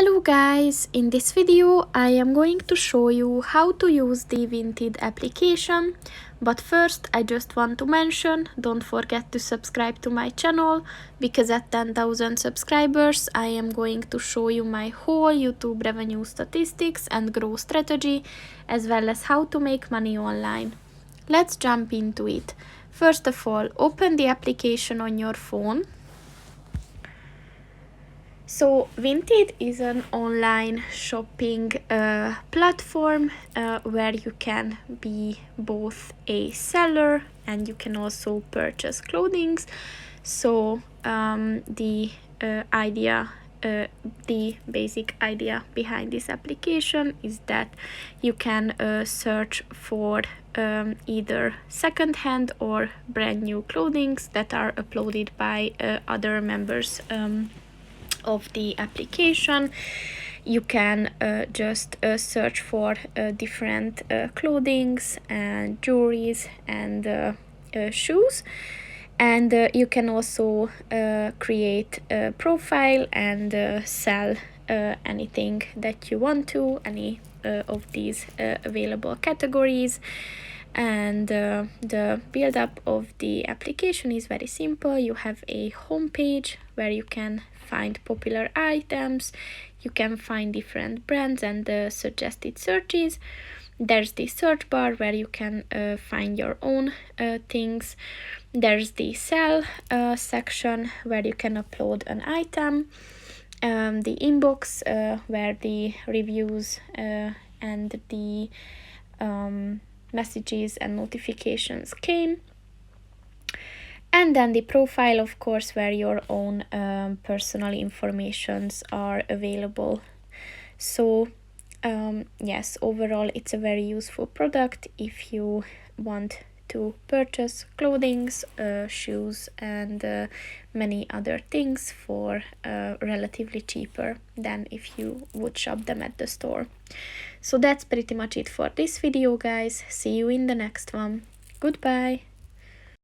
Hello guys, in this video I am going to show you how to use the Vinted application, but first I just want to mention, don't forget to subscribe to my channel, because at 10,000 subscribers I am going to show you my whole YouTube revenue statistics and growth strategy, as well as how to make money online. Let's jump into it. First of all, open the application on your phone. So Vinted is an online shopping platform where you can be both a seller and you can also purchase clothing. So the basic idea behind this application is that you can search for either second-hand or brand new clothing that are uploaded by other members of the application. You can just search for different clothings and jewelries and shoes, and you can also create a profile and sell anything that you want to, any of these available categories. And the build up of the application is very simple. You have a home page where you can find popular items, you can find different brands and suggested searches. There's the search bar where you can find your own things. There's the sell section where you can upload an item. The inbox where the reviews and the messages and notifications came. And then the profile, of course, where your own personal informations are available. So yes, overall it's a very useful product if you want to purchase clothing, shoes and many other things for relatively cheaper than if you would shop them at the store. So that's pretty much it for this video, guys. See you in the next one. Goodbye.